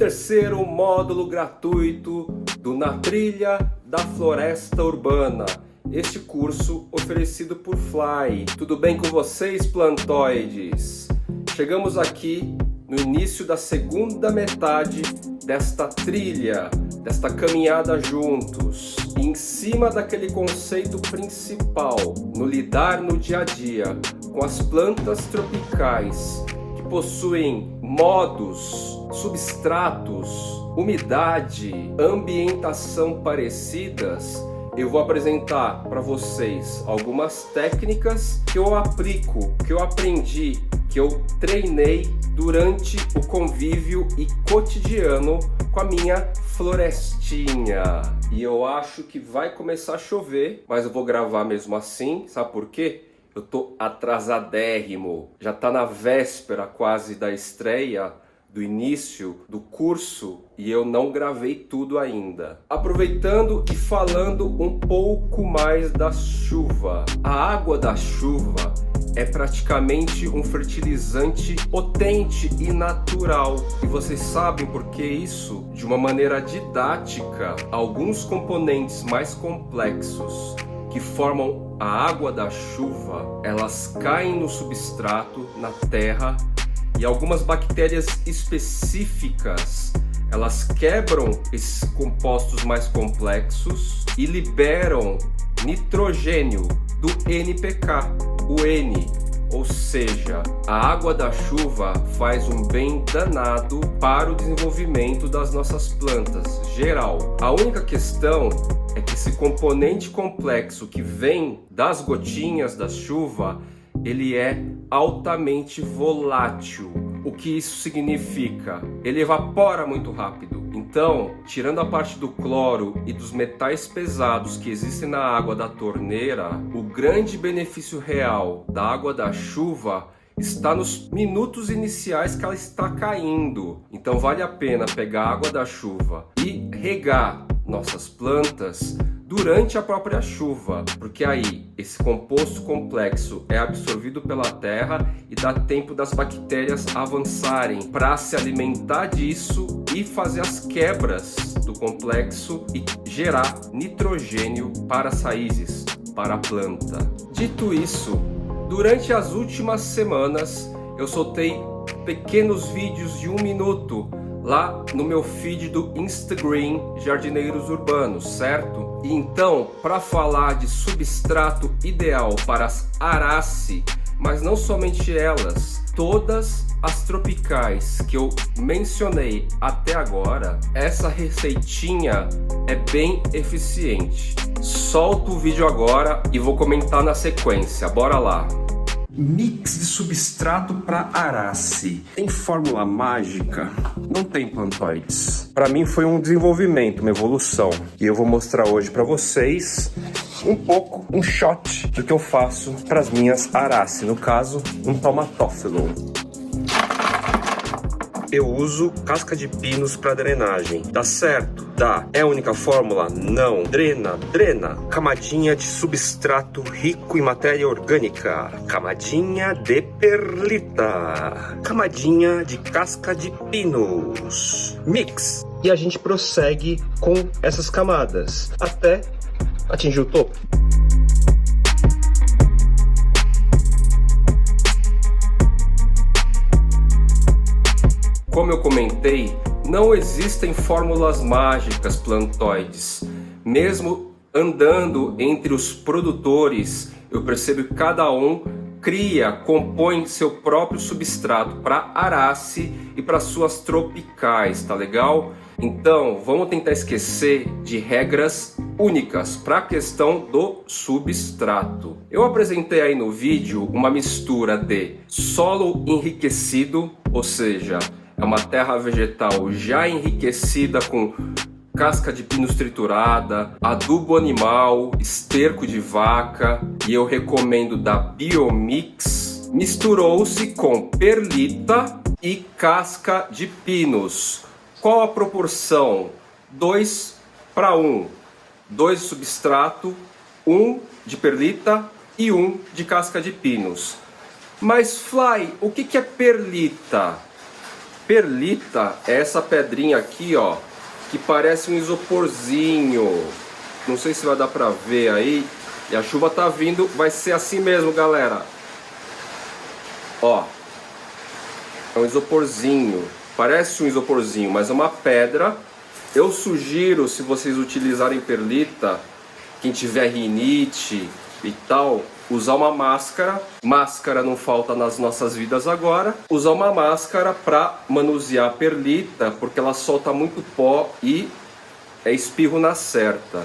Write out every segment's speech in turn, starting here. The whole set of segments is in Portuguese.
terceiro módulo gratuito do Na Trilha da Floresta Urbana. Este curso oferecido por Fly. Tudo bem com vocês, plantoides? Chegamos aqui no início da segunda metade desta trilha, desta caminhada juntos, e em cima daquele conceito principal, no lidar no dia a dia com as plantas tropicais que possuem modos, substratos, umidade, ambientação parecidas. Eu vou apresentar para vocês algumas técnicas que eu aplico, que eu aprendi, que eu treinei durante o convívio e cotidiano com a minha florestinha. E eu acho que vai começar a chover, mas eu vou gravar mesmo assim. Sabe por quê? Eu tô atrasadérrimo. Já tá na véspera quase da estreia, do início do curso, e eu não gravei tudo ainda. Aproveitando e falando um pouco mais da chuva. A água da chuva é praticamente um fertilizante potente e natural. E vocês sabem por que isso? De uma maneira didática, alguns componentes mais complexos que formam a água da chuva, elas caem no substrato, na terra, e algumas bactérias específicas, elas quebram esses compostos mais complexos e liberam nitrogênio do NPK, o N. Ou seja, a água da chuva faz um bem danado para o desenvolvimento das nossas plantas, geral. A única questão é que esse componente complexo que vem das gotinhas da chuva, ele é altamente volátil. O que isso significa? Ele evapora muito rápido. Então, tirando a parte do cloro e dos metais pesados que existem na água da torneira, o grande benefício real da água da chuva está nos minutos iniciais que ela está caindo. Então vale a pena pegar a água da chuva e regar nossas plantas durante a própria chuva, porque aí esse composto complexo é absorvido pela terra e dá tempo das bactérias avançarem para se alimentar disso e fazer as quebras do complexo e gerar nitrogênio para as raízes, para a planta. Dito isso, durante as últimas semanas eu soltei pequenos vídeos de 1 minuto lá no meu feed do Instagram Jardineiros Urbanos, certo? E então, para falar de substrato ideal para as Arace, mas não somente elas, todas as tropicais que eu mencionei até agora, essa receitinha é bem eficiente. Solto o vídeo agora e vou comentar na sequência, bora lá! Mix de substrato para Arace. Tem fórmula mágica? Não tem, plantoides. Para mim foi um desenvolvimento, uma evolução. E eu vou mostrar hoje para vocês um shot do que eu faço para as minhas Arace. No caso, um Tomatófilo. Eu uso casca de pinos para drenagem. Dá certo? Dá. É a única fórmula? Não. Drena. Camadinha de substrato rico em matéria orgânica. Camadinha de perlita. Camadinha de casca de pinos. Mix. E a gente prossegue com essas camadas até atingir o topo. Como eu comentei, não existem fórmulas mágicas, plantoides. Mesmo andando entre os produtores, eu percebo que cada um compõe seu próprio substrato para Arace e para suas tropicais, tá legal? Então, vamos tentar esquecer de regras únicas para a questão do substrato. Eu apresentei aí no vídeo uma mistura de solo enriquecido, ou seja, é uma terra vegetal já enriquecida com casca de pinos triturada, adubo animal, esterco de vaca, e eu recomendo da Biomix. Misturou-se com perlita e casca de pinos. Qual a proporção? 2 para 1. 2 de substrato, 1 de perlita e 1 de casca de pinos. Mas Fly, o que é perlita? perlita é essa pedrinha aqui, ó, que parece um isoporzinho. Não sei se vai dar pra ver aí. E a chuva tá vindo, vai ser assim mesmo, galera. Ó, é um isoporzinho. Parece um isoporzinho, mas é uma pedra. Eu sugiro, se vocês utilizarem perlita, quem tiver rinite e tal, usar uma máscara. Máscara não falta nas nossas vidas agora. Usar uma máscara para manusear a perlita, porque ela solta muito pó e é espirro na certa.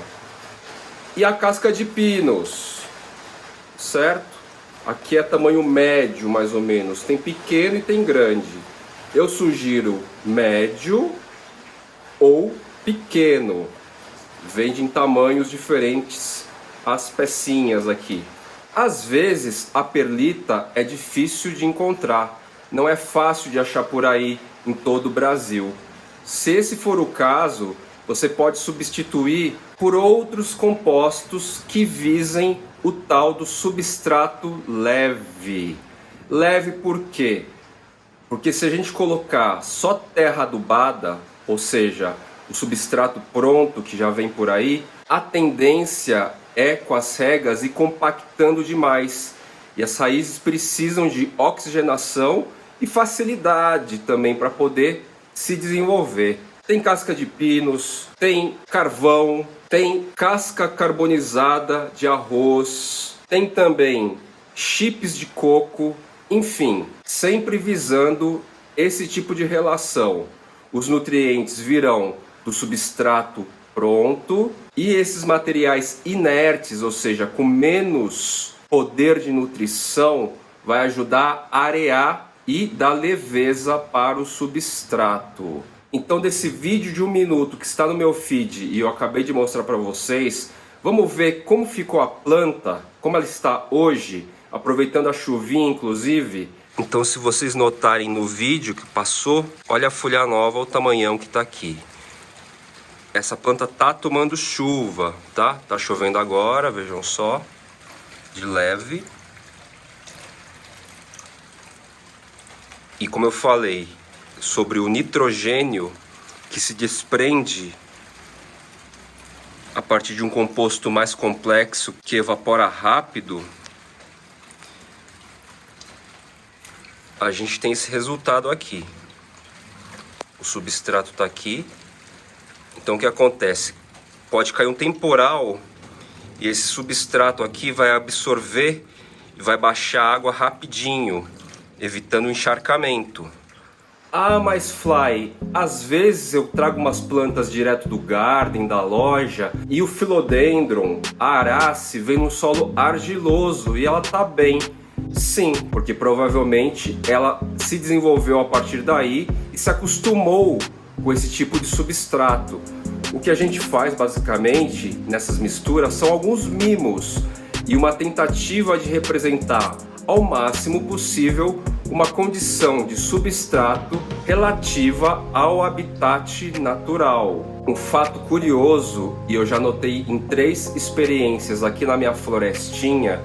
E a casca de pinos, certo? Aqui é tamanho médio, mais ou menos. Tem pequeno e tem grande. Eu sugiro médio ou pequeno. Vende em tamanhos diferentes as pecinhas aqui. Às vezes a perlita é difícil de encontrar. Não é fácil de achar por aí em todo o Brasil. Se esse for o caso, você pode substituir por outros compostos que visem o tal do substrato leve. Leve por quê? Porque se a gente colocar só terra adubada, ou seja, o substrato pronto que já vem por aí, a tendência é com as regas ir compactando demais. E as raízes precisam de oxigenação e facilidade também para poder se desenvolver. Tem casca de pinos, tem carvão, tem casca carbonizada de arroz, tem também chips de coco, enfim, sempre visando esse tipo de relação. Os nutrientes virão do substrato pronto e esses materiais inertes, ou seja, com menos poder de nutrição, vai ajudar a arear e dar leveza para o substrato. Então, desse vídeo de 1 minuto que está no meu feed e eu acabei de mostrar para vocês, vamos ver como ficou a planta, como ela está hoje, aproveitando a chuvinha inclusive. Então, se vocês notarem no vídeo que passou, olha a folha nova, o tamanhão que está aqui. Essa planta tá tomando chuva, tá? Tá chovendo agora, vejam só, de leve. E como eu falei sobre o nitrogênio que se desprende a partir de um composto mais complexo que evapora rápido, a gente tem esse resultado aqui. O substrato está aqui. Então o que acontece? Pode cair um temporal e esse substrato aqui vai absorver e vai baixar a água rapidinho, evitando o encharcamento. Ah, mas Fly, às vezes eu trago umas plantas direto do garden, da loja, e o Philodendron, a Arace, vem num solo argiloso e ela tá bem. Sim, porque provavelmente ela se desenvolveu a partir daí e se acostumou com esse tipo de substrato. O que a gente faz basicamente nessas misturas são alguns mimos e uma tentativa de representar ao máximo possível uma condição de substrato relativa ao habitat natural. Um fato curioso, e eu já notei em 3 experiências aqui na minha florestinha,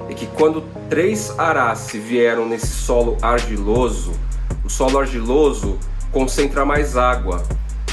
é que quando 3 Arace vieram nesse solo argiloso, o solo argiloso concentra mais água.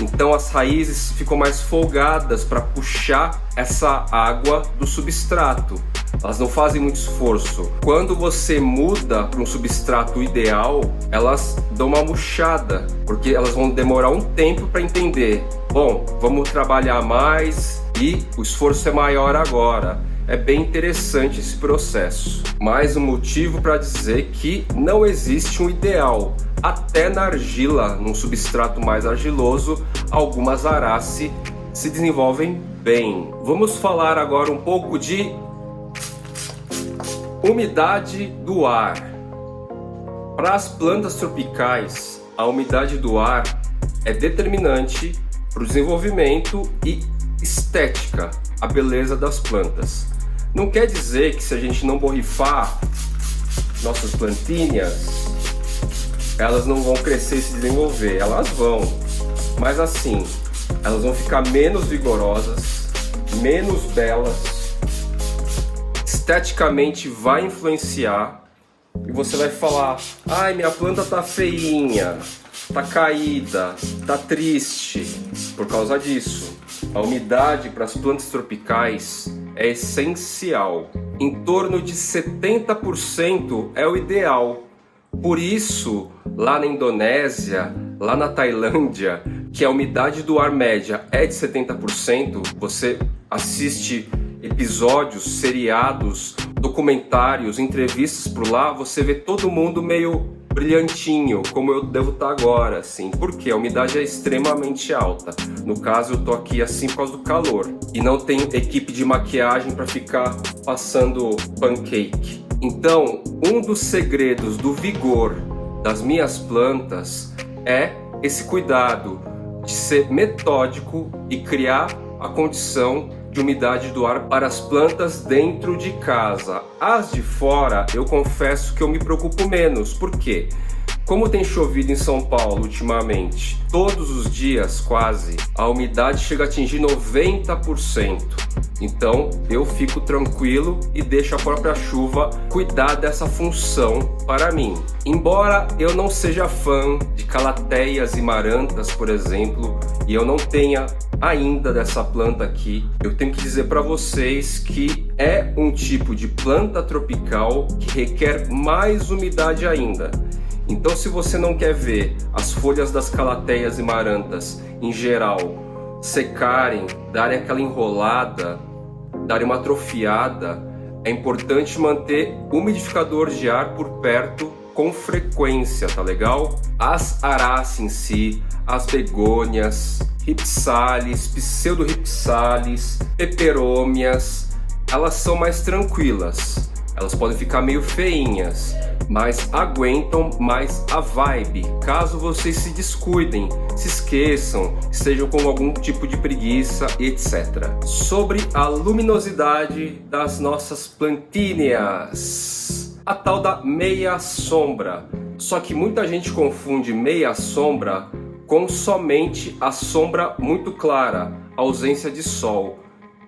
Então as raízes ficam mais folgadas para puxar essa água do substrato. Elas não fazem muito esforço. Quando você muda para um substrato ideal, elas dão uma murchada, porque elas vão demorar um tempo para entender. Bom, vamos trabalhar mais e o esforço é maior agora. É bem interessante esse processo. Mais um motivo para dizer que não existe um ideal. Até na argila, num substrato mais argiloso, algumas Arace se desenvolvem bem. Vamos falar agora um pouco de umidade do ar. Para as plantas tropicais, a umidade do ar é determinante para o desenvolvimento e estética, a beleza das plantas. Não quer dizer que se a gente não borrifar nossas plantinhas, elas não vão crescer e se desenvolver. Elas vão, mas assim, elas vão ficar menos vigorosas, menos belas, esteticamente vai influenciar e você vai falar: ai, minha planta tá feinha, tá caída, tá triste. Por causa disso, a umidade para as plantas tropicais é essencial. Em torno de 70% é o ideal. Por isso, lá na Indonésia, lá na Tailândia, que a umidade do ar média é de 70%, você assiste episódios, seriados, documentários, entrevistas por lá, você vê todo mundo meio brilhantinho, como eu devo estar agora, assim. Porque a umidade é extremamente alta. No caso, eu tô aqui assim por causa do calor. E não tenho equipe de maquiagem para ficar passando pancake. Então, um dos segredos do vigor das minhas plantas é esse cuidado de ser metódico e criar a condição de umidade do ar para as plantas dentro de casa. As de fora, eu confesso que eu me preocupo menos. Por quê? Como tem chovido em São Paulo ultimamente, todos os dias quase, a umidade chega a atingir 90%. Então eu fico tranquilo e deixo a própria chuva cuidar dessa função para mim. Embora eu não seja fã de calateias e marantas, por exemplo, e eu não tenha ainda dessa planta aqui, eu tenho que dizer para vocês que é um tipo de planta tropical que requer mais umidade ainda. Então, se você não quer ver as folhas das calateias e marantas em geral secarem, darem aquela enrolada, darem uma atrofiada, é importante manter umidificador de ar por perto com frequência, tá legal? As aráceas em si, as begônias, ripsalis, pseudo-ripsalis, peperômias, elas são mais tranquilas. Elas podem ficar meio feinhas, mas aguentam mais a vibe. Caso vocês se descuidem, se esqueçam, estejam com algum tipo de preguiça, etc. Sobre a luminosidade das nossas plantinhas, a tal da meia sombra. Só que muita gente confunde meia sombra com somente a sombra muito clara, a ausência de sol.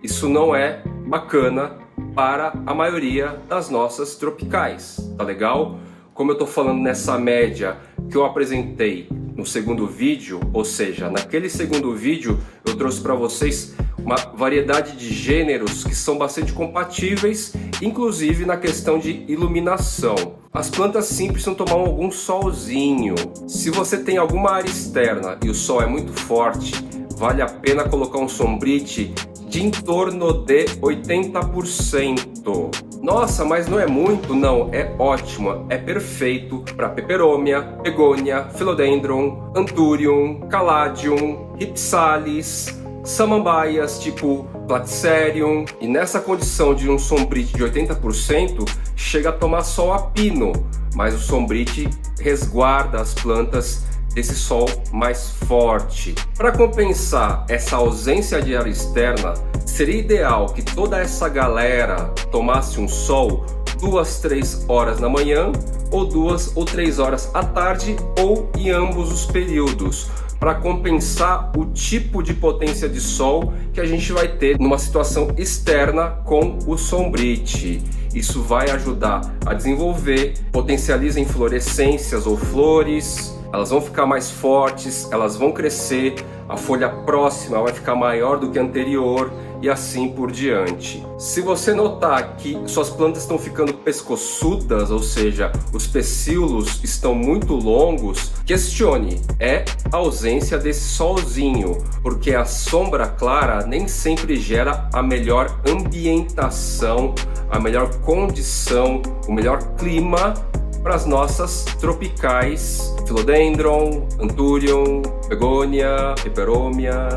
Isso não é bacana para a maioria das nossas tropicais, tá legal? Como eu tô falando nessa média que eu apresentei no segundo vídeo, ou seja, naquele segundo vídeo eu trouxe para vocês uma variedade de gêneros que são bastante compatíveis, inclusive na questão de iluminação. As plantas sim precisam tomar algum solzinho. Se você tem alguma área externa e o sol é muito forte, vale a pena colocar um sombrite de em torno de 80%. Nossa, mas não é muito? Não, é ótimo, é perfeito para peperômia, begônia, philodendron, anthurium, caladium, ripsalis, samambaias tipo platycerium. E nessa condição de um sombrite de 80%, chega a tomar sol a pino, mas o sombrite resguarda as plantas desse sol mais forte. Para compensar essa ausência de ar externa, seria ideal que toda essa galera tomasse um sol 2-3 horas na manhã, ou 2 ou 3 horas à tarde, ou em ambos os períodos, para compensar o tipo de potência de sol que a gente vai ter numa situação externa com o sombrite. Isso vai ajudar a desenvolver, potencializa inflorescências ou flores, elas vão ficar mais fortes, elas vão crescer, a folha próxima vai ficar maior do que a anterior e assim por diante. Se você notar que suas plantas estão ficando pescoçudas, ou seja, os pecíolos estão muito longos, questione, é a ausência desse solzinho, porque a sombra clara nem sempre gera a melhor ambientação, a melhor condição, o melhor clima para as nossas tropicais, philodendron, anthurium, begônia, peperômia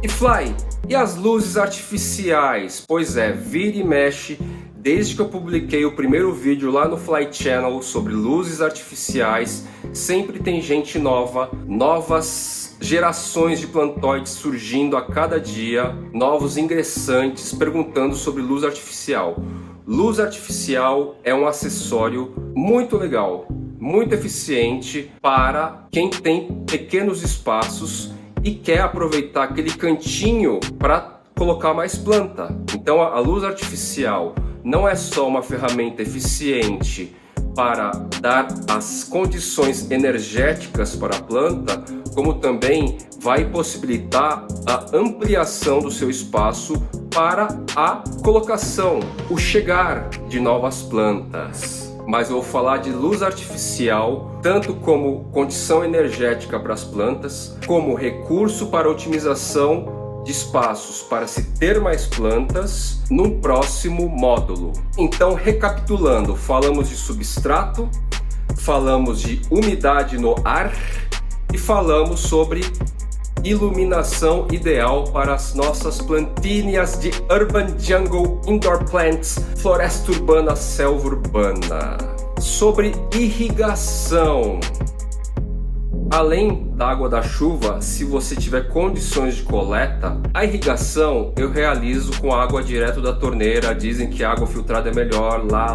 e fly. E as luzes artificiais? Pois é, vira e mexe, desde que eu publiquei o primeiro vídeo lá no Fly Channel sobre luzes artificiais, sempre tem gente nova, novas gerações de plantóides surgindo a cada dia, novos ingressantes perguntando sobre luz artificial. Luz artificial é um acessório muito legal, muito eficiente para quem tem pequenos espaços e quer aproveitar aquele cantinho para colocar mais planta. Então a luz artificial não é só uma ferramenta eficiente para dar as condições energéticas para a planta, como também vai possibilitar a ampliação do seu espaço para a colocação, o chegar de novas plantas. Mas eu vou falar de luz artificial, tanto como condição energética para as plantas, como recurso para otimização de espaços para se ter mais plantas num próximo módulo. Então, recapitulando, falamos de substrato, falamos de umidade no ar e falamos sobre iluminação ideal para as nossas plantinhas de Urban Jungle Indoor Plants, floresta urbana, selva urbana. Sobre irrigação. Além da água da chuva, se você tiver condições de coleta, a irrigação eu realizo com água direto da torneira. Dizem que água filtrada é melhor, lá.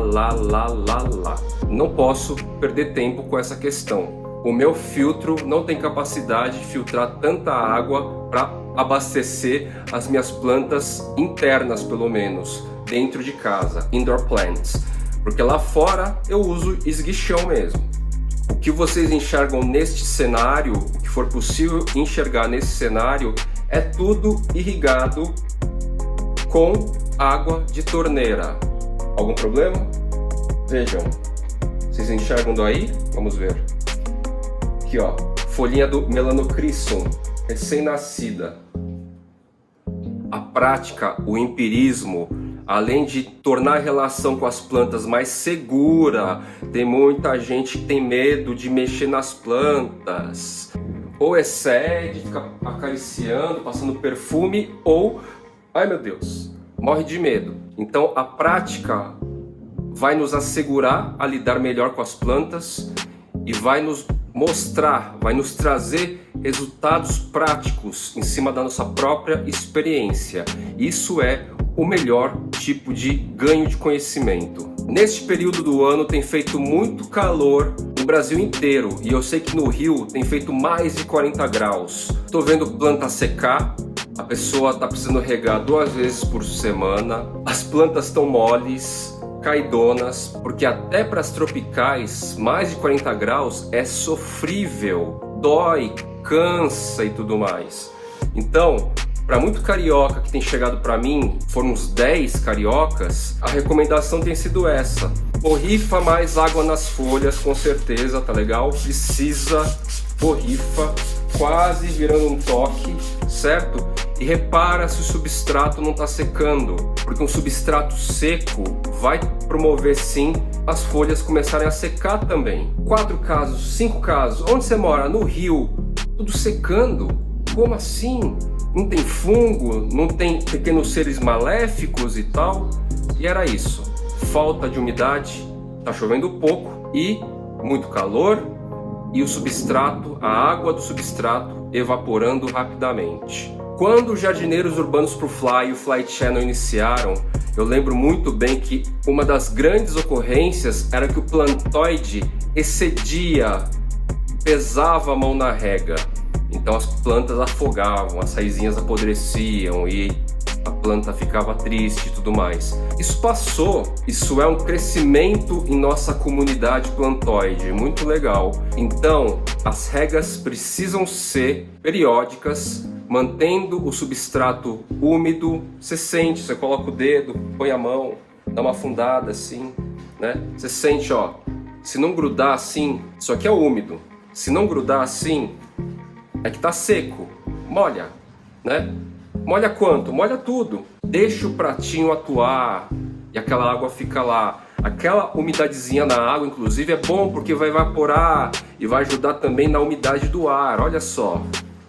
Não posso perder tempo com essa questão. O meu filtro não tem capacidade de filtrar tanta água para abastecer as minhas plantas internas, pelo menos, dentro de casa, indoor plants. Porque lá fora eu uso esguichão mesmo. O que vocês enxergam neste cenário, o que for possível enxergar nesse cenário, é tudo irrigado com água de torneira. Algum problema? Vejam. Vocês enxergam daí? Vamos ver. Aqui ó, folhinha do Melanocrisum, recém-nascida. A prática, o empirismo, além de tornar a relação com as plantas mais segura, tem muita gente que tem medo de mexer nas plantas. Ou excede, fica acariciando, passando perfume, ou, ai meu Deus, morre de medo. Então a prática vai nos assegurar a lidar melhor com as plantas e vai nos mostrar, vai nos trazer resultados práticos em cima da nossa própria experiência. Isso é o melhor tipo de ganho de conhecimento. Neste período do ano tem feito muito calor no Brasil inteiro e eu sei que no Rio tem feito mais de 40 graus. Estou vendo planta secar, a pessoa está precisando regar 2 vezes por semana, as plantas estão moles, caidonas, porque até para as tropicais, mais de 40 graus é sofrível, dói, cansa e tudo mais. Então, para muito carioca que tem chegado para mim, foram uns 10 cariocas, a recomendação tem sido essa: borrifa mais água nas folhas, com certeza, tá legal? Precisa, borrifa, quase virando um toque, certo? E repara se o substrato não está secando, porque um substrato seco vai promover sim as folhas começarem a secar também. 4 casos, 5 casos, onde você mora? No Rio, tudo secando? Como assim? Não tem fungo, não tem pequenos seres maléficos e tal? E era isso, falta de umidade, tá chovendo pouco e muito calor, e o substrato, a água do substrato evaporando rapidamente. Quando os jardineiros urbanos pro Fly e o Fly Channel iniciaram, eu lembro muito bem que uma das grandes ocorrências era que o plantoide excedia, pesava a mão na rega. Então as plantas afogavam, as raizinhas apodreciam e a planta ficava triste e tudo mais. Isso passou, isso é um crescimento em nossa comunidade plantoide, muito legal. Então as regas precisam ser periódicas, mantendo o substrato úmido. Você sente, você coloca o dedo, põe a mão, dá uma afundada assim, né? Você sente, ó, se não grudar assim, isso aqui é úmido. Se não grudar assim, é que tá seco. Molha, né? Molha quanto? Molha tudo. Deixa o pratinho atuar e aquela água fica lá. Aquela umidadezinha na água, inclusive, é bom porque vai evaporar e vai ajudar também na umidade do ar. Olha só,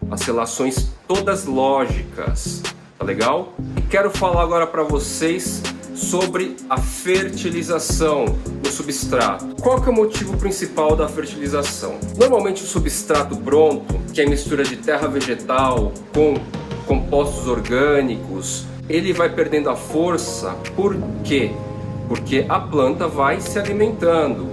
as relações todas lógicas, tá legal? E quero falar agora para vocês sobre a fertilização do substrato. Qual que é o motivo principal da fertilização? Normalmente o substrato pronto, que é mistura de terra vegetal com compostos orgânicos, ele vai perdendo a força. Por quê? Porque a planta vai se alimentando.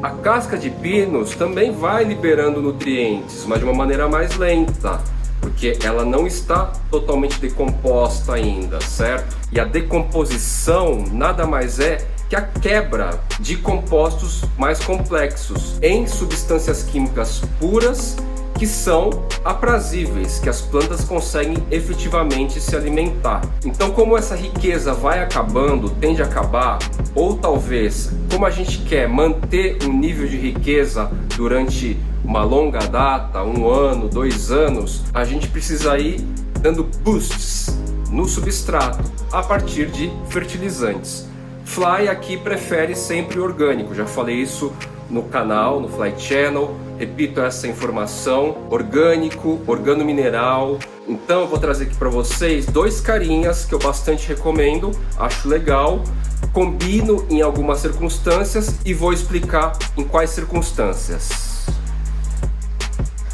A casca de pinos também vai liberando nutrientes, mas de uma maneira mais lenta, porque ela não está totalmente decomposta ainda, certo? E a decomposição nada mais é que é a quebra de compostos mais complexos em substâncias químicas puras que são aprazíveis, que as plantas conseguem efetivamente se alimentar. Então, como essa riqueza vai acabando, tende a acabar, ou talvez, como a gente quer manter um nível de riqueza durante uma longa data, 1 ano, 2 anos, a gente precisa ir dando boosts no substrato a partir de fertilizantes. Fly aqui prefere sempre orgânico, já falei isso no canal, no Fly Channel, repito essa informação: orgânico, organomineral. Então eu vou trazer aqui para vocês 2 carinhas que eu bastante recomendo, acho legal, combino em algumas circunstâncias e vou explicar em quais circunstâncias.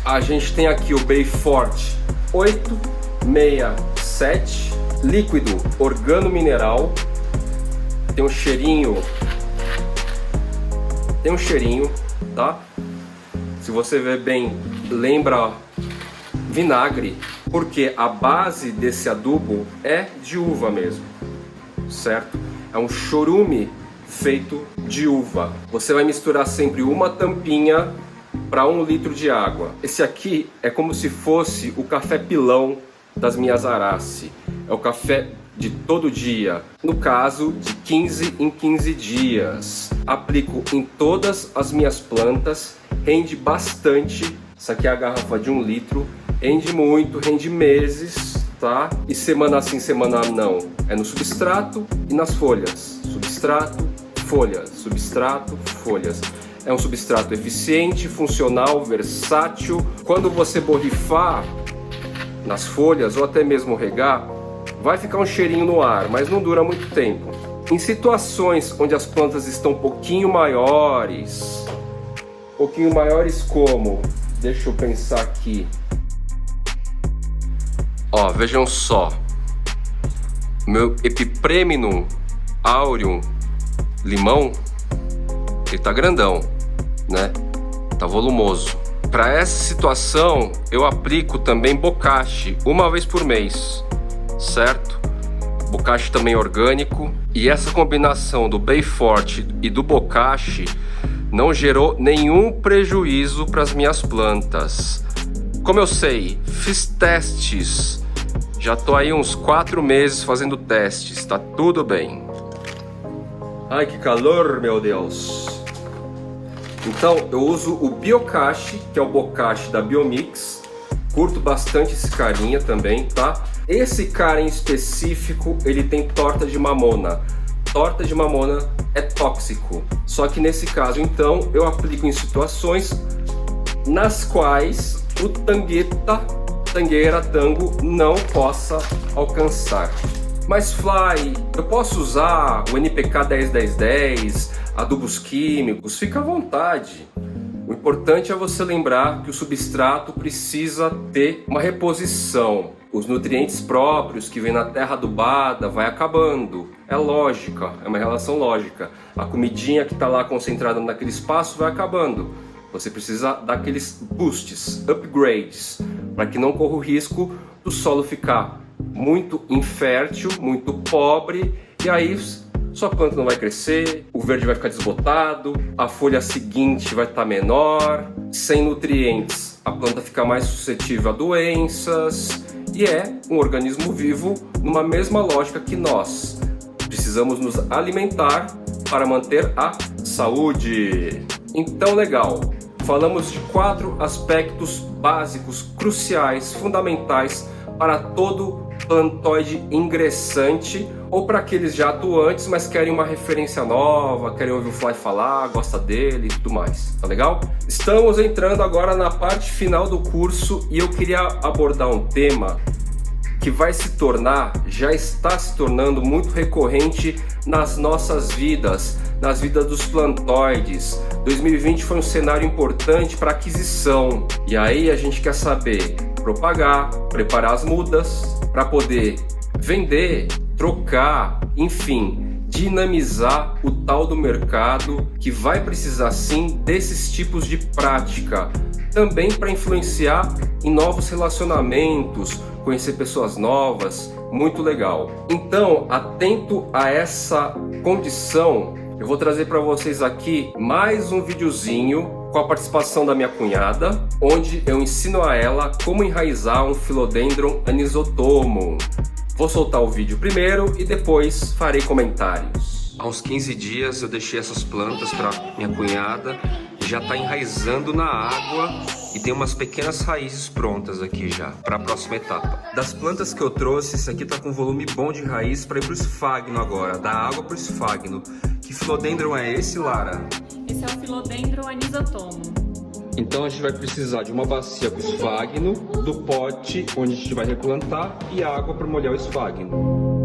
A gente tem aqui o Bayfort 867, líquido organomineral, tem um cheirinho, tá? Se você ver bem, lembra vinagre, porque a base desse adubo é de uva mesmo, certo? É um chorume feito de uva. Você vai misturar sempre uma tampinha para 1 litro de água. Esse aqui é como se fosse o café pilão das minhas Arace. É o café de todo dia, no caso de 15 em 15 dias. Aplico em todas as minhas plantas, rende bastante. Essa aqui é a garrafa de 1 litro, rende muito, rende meses, tá? E semana sim, semana não, é no substrato e nas folhas. Substrato, folhas, substrato, folhas. É um substrato eficiente, funcional, versátil. Quando você borrifar nas folhas ou até mesmo regar, vai ficar um cheirinho no ar, mas não dura muito tempo. Em situações onde as plantas estão um pouquinho maiores como, deixa eu pensar aqui. Ó, vejam só, meu Epipremnum aureum limão, ele tá grandão, né? Tá volumoso. Para essa situação, eu aplico também bocache 1 vez por mês, certo? Bocache também orgânico. E essa combinação do Bayfort e do bocache não gerou nenhum prejuízo para as minhas plantas. Como eu sei, fiz testes. Já tô aí uns 4 meses fazendo testes, tá tudo bem. Ai, que calor, meu Deus! Então eu uso o Biocache, que é o bocache da Biomix. Curto bastante esse carinha também, tá? Esse cara em específico, ele tem torta de mamona. Torta de mamona é tóxico. Só que nesse caso, então, eu aplico em situações nas quais o tangueira tango não possa alcançar. Mas Fly, eu posso usar o NPK 10-10-10, adubos químicos, fica à vontade. O importante é você lembrar que o substrato precisa ter uma reposição. Os nutrientes próprios que vem na terra adubada vai acabando. É lógica, é uma relação lógica. A comidinha que está lá concentrada naquele espaço vai acabando. Você precisa dar aqueles boosts, upgrades, para que não corra o risco do solo ficar muito infértil, muito pobre, e aí sua planta não vai crescer, o verde vai ficar desbotado, a folha seguinte vai estar menor, sem nutrientes a planta fica mais suscetível a doenças, e é um organismo vivo numa mesma lógica que nós. Precisamos nos alimentar para manter a saúde. Então, legal, falamos de 4 aspectos básicos, cruciais, fundamentais para todo plantoide ingressante ou para aqueles já atuantes, mas querem uma referência nova, querem ouvir o Fly falar, gosta dele e tudo mais, tá legal? Estamos entrando agora na parte final do curso e eu queria abordar um tema que vai se tornar, já está se tornando muito recorrente nas nossas vidas, nas vidas dos plantoides. 2020 foi um cenário importante para aquisição e aí a gente quer saber propagar, preparar as mudas para poder vender, trocar, enfim, dinamizar o tal do mercado que vai precisar sim desses tipos de prática, também para influenciar em novos relacionamentos, conhecer pessoas novas, muito legal. Então, atento a essa condição, eu vou trazer para vocês aqui mais um videozinho com a participação da minha cunhada, onde eu ensino a ela como enraizar um Philodendron anisotomum. Vou soltar o vídeo primeiro e depois farei comentários. Há uns 15 dias eu deixei essas plantas para minha cunhada, já está enraizando na água e tem umas pequenas raízes prontas aqui já para a próxima etapa. Das plantas que eu trouxe, esse aqui está com um volume bom de raiz para ir para o esfagno agora, da água para o esfagno. Que Philodendron é esse, Lara? Esse é o Philodendron anisotomum. Então a gente vai precisar de uma bacia para o esfagno, do pote onde a gente vai replantar e água para molhar o esfagno.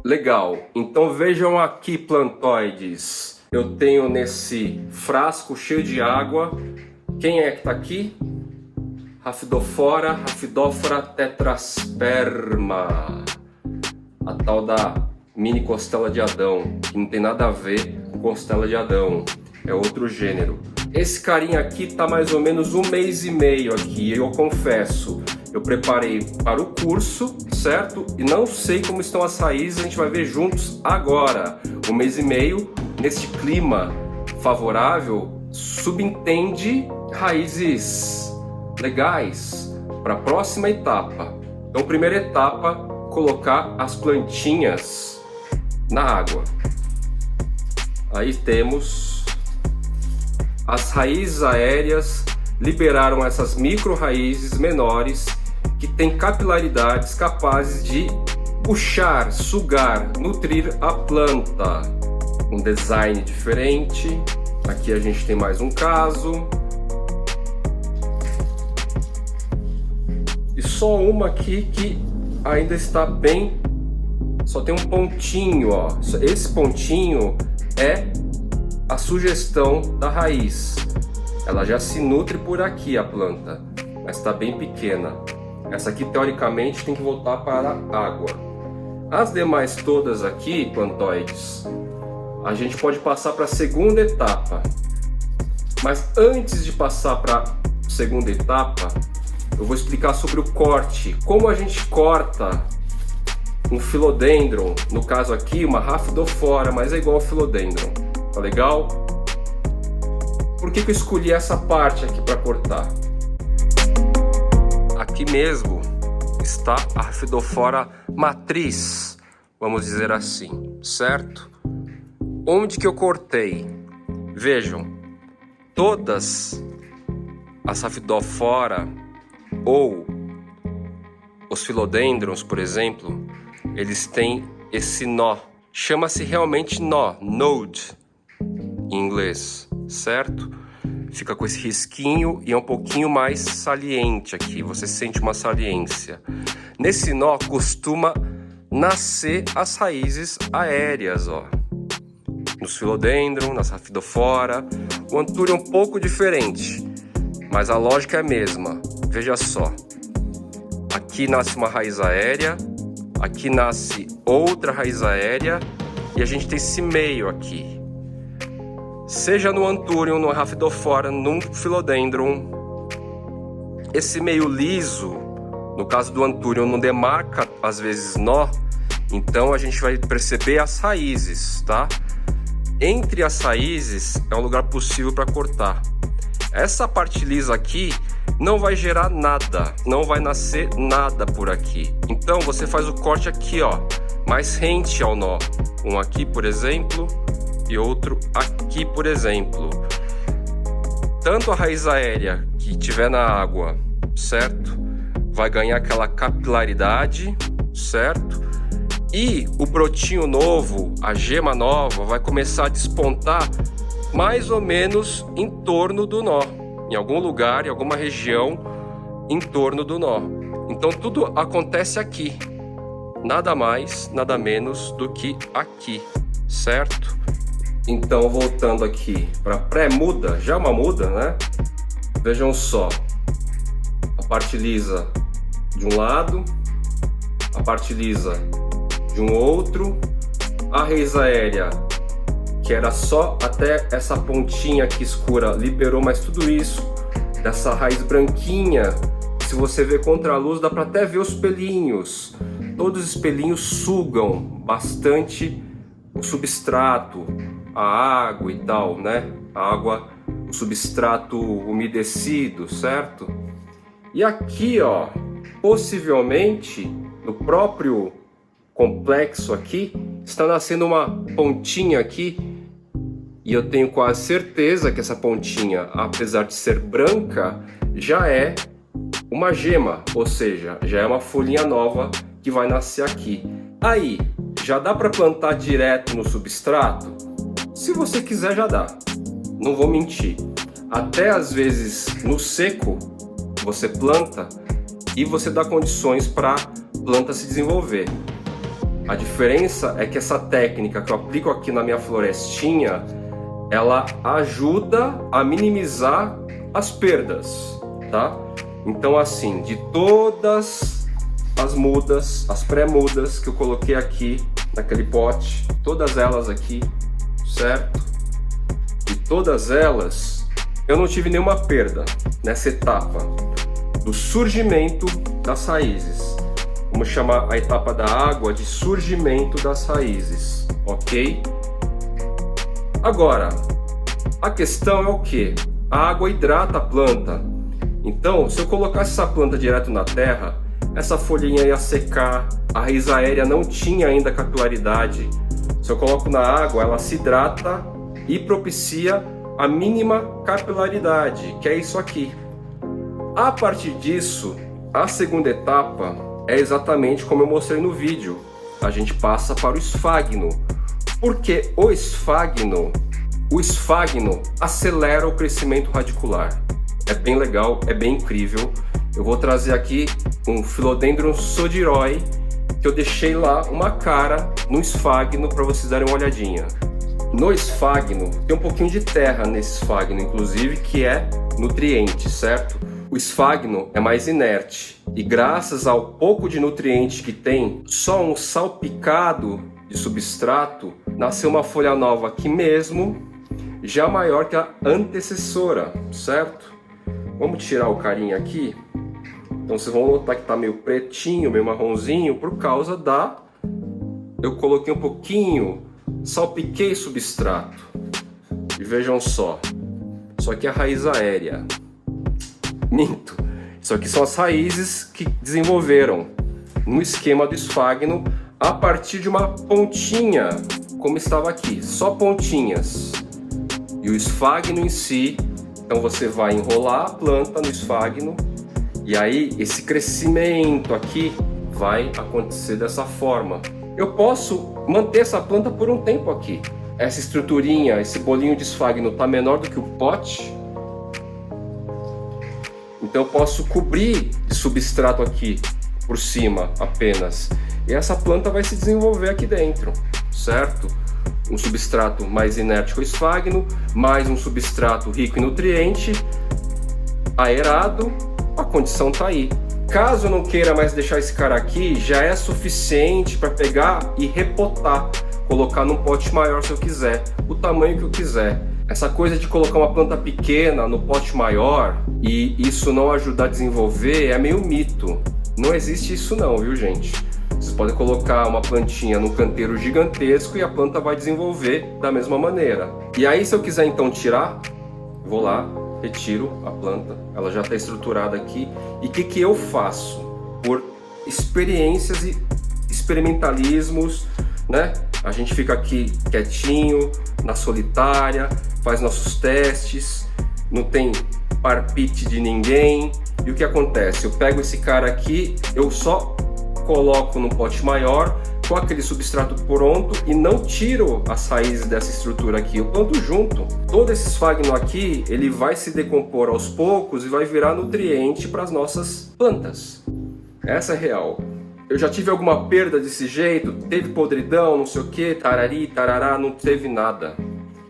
Legal, então vejam aqui, plantoides, eu tenho nesse frasco cheio de água, quem é que tá aqui? Rhaphidophora tetrasperma, a tal da mini costela de Adão, que não tem nada a ver com costela de Adão, é outro gênero. Esse carinha aqui tá mais ou menos 1 mês e meio aqui, eu confesso. Eu preparei para o curso, certo? E não sei como estão as raízes, a gente vai ver juntos agora. 1 mês e meio, neste clima favorável, subentende raízes legais para a próxima etapa. Então, primeira etapa, colocar as plantinhas na água. Aí temos as raízes aéreas, liberaram essas micro raízes menores que têm capilaridades capazes de puxar, sugar, nutrir a planta. Um design diferente. Aqui a gente tem mais um caso. E só uma aqui que ainda está bem... Só tem um pontinho, ó. Esse pontinho é a sugestão da raiz. Ela já se nutre por aqui, a planta, mas está bem pequena. Essa aqui, teoricamente, tem que voltar para a água. As demais todas aqui, plantoides, a gente pode passar para a segunda etapa. Mas antes de passar para a segunda etapa, eu vou explicar sobre o corte. Como a gente corta um Philodendron, no caso aqui, uma Rhaphidophora, mas é igual ao Philodendron. Tá legal? Por que eu escolhi essa parte aqui para cortar? Aqui mesmo está a Rhaphidophora matriz, vamos dizer assim, certo? Onde que eu cortei? Vejam, todas as Rhaphidophora ou os Philodendrons, por exemplo, eles têm esse nó. Chama-se realmente nó, node, em inglês, certo? Fica com esse risquinho e é um pouquinho mais saliente aqui, você sente uma saliência. Nesse nó costuma nascer as raízes aéreas, ó. Nos Philodendron, nas Rhaphidophora. O Anthurium é um pouco diferente, mas a lógica é a mesma. Veja só, aqui nasce uma raiz aérea, aqui nasce outra raiz aérea e a gente tem esse meio aqui. Seja no Anthurium, no Rhaphidophora, no Philodendron, esse meio liso, no caso do Anthurium, não demarca às vezes nó, então a gente vai perceber as raízes, tá? Entre as raízes é um lugar possível para cortar. Essa parte lisa aqui não vai gerar nada, não vai nascer nada por aqui. Então você faz o corte aqui, ó, mais rente ao nó. Um aqui, por exemplo, e outro aqui, por exemplo. Tanto a raiz aérea que tiver na água, certo? Vai ganhar aquela capilaridade, certo? E o brotinho novo, a gema nova, vai começar a despontar mais ou menos em torno do nó. Em algum lugar, em alguma região, em torno do nó. Então tudo acontece aqui. Nada mais, nada menos do que aqui, certo? Então, voltando aqui para pré-muda, já uma muda, né? Vejam só, parte lisa de um lado, a parte lisa de um outro, a raiz aérea, que era só até essa pontinha aqui escura, liberou, mas tudo isso dessa raiz branquinha, se você ver contra a luz, dá para até ver os pelinhos. Todos os pelinhos sugam bastante o substrato, a água e tal, né? A água, o substrato umedecido, certo? E aqui, ó, possivelmente, no próprio complexo aqui, está nascendo uma pontinha aqui, e eu tenho quase certeza que essa pontinha, apesar de ser branca, já é uma gema, ou seja, já é uma folhinha nova que vai nascer aqui. Aí, já dá para plantar direto no substrato? Se você quiser, já dá. Não vou mentir. Até às vezes no seco você planta e você dá condições para a planta se desenvolver. A diferença é que essa técnica que eu aplico aqui na minha florestinha, ela ajuda a minimizar as perdas, tá? Então assim, de todas as mudas, as pré-mudas que eu coloquei aqui naquele pote, todas elas aqui, certo? De todas elas, eu não tive nenhuma perda nessa etapa do surgimento das raízes. Vamos chamar a etapa da água de surgimento das raízes, ok? Agora, a questão é o que? A água hidrata a planta. Então, se eu colocasse essa planta direto na terra, essa folhinha ia secar, a raiz aérea não tinha ainda capilaridade. Se eu coloco na água, ela se hidrata e propicia a mínima capilaridade, que é isso aqui. A partir disso, a segunda etapa é exatamente como eu mostrei no vídeo. A gente passa para o esfagno. Porque o esfagno acelera o crescimento radicular. É bem legal, é bem incrível. Eu vou trazer aqui um Philodendron Sodiroi, que eu deixei lá uma cara no esfagno para vocês darem uma olhadinha. No esfagno, tem um pouquinho de terra nesse esfagno, inclusive, que é nutriente, certo? O esfagno é mais inerte e graças ao pouco de nutriente que tem, só um salpicado de substrato, nasceu uma folha nova aqui mesmo, já maior que a antecessora, certo? Vamos tirar o carinha aqui. Então vocês vão notar que tá meio pretinho, meio marronzinho, por causa da... Eu coloquei um pouquinho, salpiquei substrato. E vejam só, isso aqui é a raiz aérea. Minto, isso aqui são as raízes que desenvolveram no esquema do esfagno a partir de uma pontinha, como estava aqui, só pontinhas. E o esfagno em si, então você vai enrolar a planta no esfagno, e aí esse crescimento aqui vai acontecer dessa forma. Eu posso manter essa planta por um tempo aqui. Essa estruturinha, esse bolinho de esfagno está menor do que o pote, então eu posso cobrir de substrato aqui por cima apenas. E essa planta vai se desenvolver aqui dentro, certo? Um substrato mais inerte que o esfagno, mais um substrato rico em nutriente, aerado, a condição está aí. Caso eu não queira mais deixar esse cara aqui, já é suficiente para pegar e repotar, colocar num pote maior se eu quiser, o tamanho que eu quiser. Essa coisa de colocar uma planta pequena no pote maior e isso não ajudar a desenvolver é meio mito. Não existe isso não, viu gente? Vocês podem colocar uma plantinha num canteiro gigantesco e a planta vai desenvolver da mesma maneira. E aí se eu quiser então tirar, vou lá, retiro a planta, ela já está estruturada aqui. E o que eu faço? Por experiências e experimentalismos, né? A gente fica aqui quietinho, na solitária, faz nossos testes, não tem parpite de ninguém. E o que acontece? Eu pego esse cara aqui, eu só coloco num pote maior com aquele substrato pronto e não tiro as raízes dessa estrutura aqui, eu planto junto. Todo esse esfagno aqui, ele vai se decompor aos poucos e vai virar nutriente para as nossas plantas. Essa é real. Eu já tive alguma perda desse jeito, teve podridão, não sei o que, tarari, tarará, não teve nada.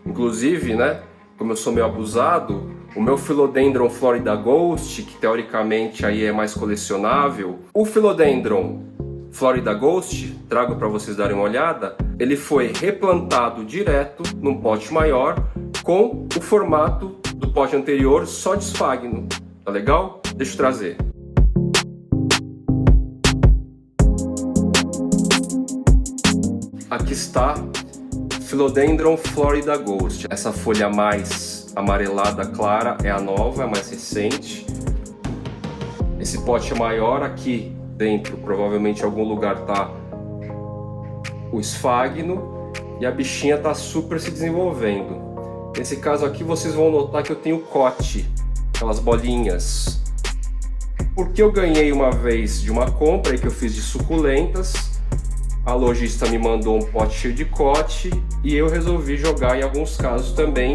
Inclusive, né, como eu sou meio abusado, o meu Philodendron Florida Ghost, que teoricamente aí é mais colecionável. O Philodendron Florida Ghost, trago para vocês darem uma olhada, ele foi replantado direto num pote maior com o formato do pote anterior só de esfagno. Tá legal? Deixa eu trazer. Aqui está Philodendron Florida Ghost. Essa folha mais amarelada clara é a nova, é a mais recente. Esse pote é maior, aqui dentro provavelmente em algum lugar tá o esfagno e a bichinha tá super se desenvolvendo. Nesse caso aqui vocês vão notar que eu tenho cote, aquelas bolinhas, porque eu ganhei uma vez de uma compra que eu fiz de suculentas. A lojista me mandou um pote cheio de cote e eu resolvi jogar em alguns casos também.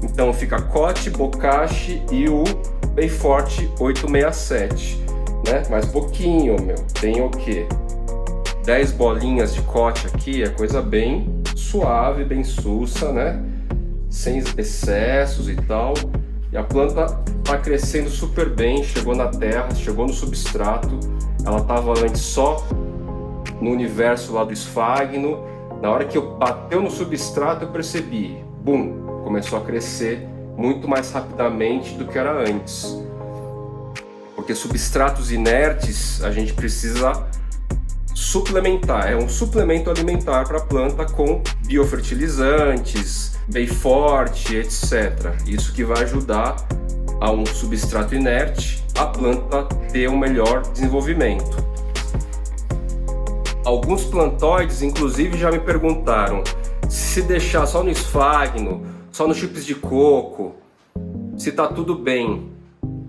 Então fica cote, bocashi e o Bayfort 867, né? Mais pouquinho, meu. Tem o quê? 10 bolinhas de cote aqui, é coisa bem suave, bem sussa, né? Sem excessos e tal. E a planta tá crescendo super bem, chegou na terra, chegou no substrato. Ela tava antes só no universo lá do esfagno. Na hora que eu bateu no substrato eu percebi, bum, começou a crescer muito mais rapidamente do que era antes. Porque substratos inertes a gente precisa suplementar, é um suplemento alimentar para a planta com biofertilizantes, Bayfort, etc. Isso que vai ajudar a um substrato inerte a planta ter um melhor desenvolvimento. Alguns plantoides, inclusive, já me perguntaram se deixar só no esfagno, só nos chips de coco, se tá tudo bem.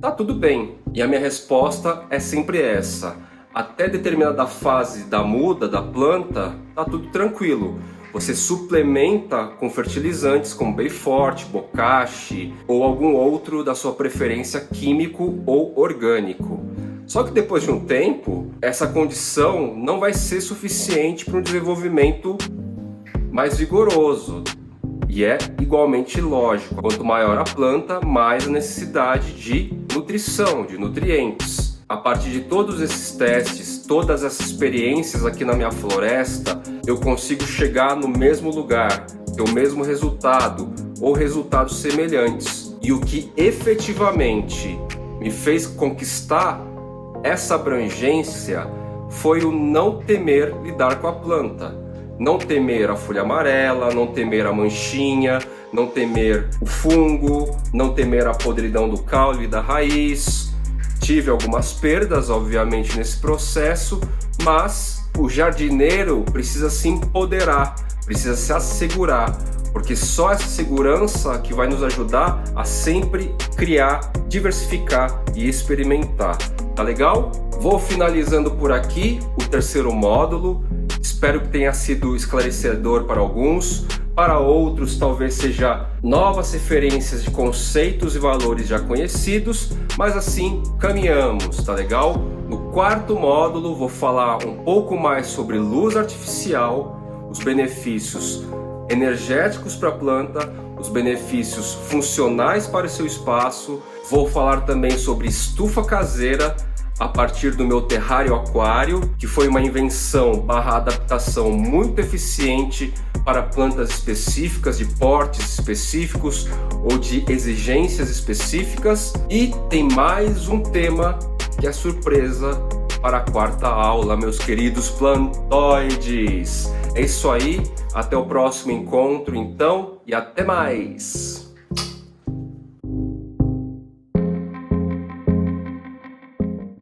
Tá tudo bem. E a minha resposta é sempre essa. Até determinada fase da muda da planta, tá tudo tranquilo. Você suplementa com fertilizantes como Bayfort, bocashi ou algum outro da sua preferência químico ou orgânico. Só que depois de um tempo, essa condição não vai ser suficiente para um desenvolvimento mais vigoroso. E é igualmente lógico, quanto maior a planta, mais a necessidade de nutrição, de nutrientes. A partir de todos esses testes, todas essas experiências aqui na minha floresta, eu consigo chegar no mesmo lugar, ter o mesmo resultado ou resultados semelhantes. E o que efetivamente me fez conquistar essa abrangência foi o não temer lidar com a planta. Não temer a folha amarela, não temer a manchinha, não temer o fungo, não temer a podridão do caule e da raiz. Tive algumas perdas, obviamente, nesse processo, mas o jardineiro precisa se empoderar, precisa se assegurar, porque só essa segurança que vai nos ajudar a sempre criar, diversificar e experimentar. Tá legal? Vou finalizando por aqui o terceiro módulo. Espero que tenha sido esclarecedor para alguns. Para outros, talvez seja novas referências de conceitos e valores já conhecidos, mas assim caminhamos, tá legal? No quarto módulo, vou falar um pouco mais sobre luz artificial, os benefícios energéticos para a planta, os benefícios funcionais para o seu espaço. Vou falar também sobre estufa caseira a partir do meu terrário aquário, que foi uma invenção barra adaptação muito eficiente para plantas específicas, de portes específicos ou de exigências específicas. E tem mais um tema que é surpresa para a quarta aula, meus queridos plantoides. É isso aí, até o próximo encontro então e até mais!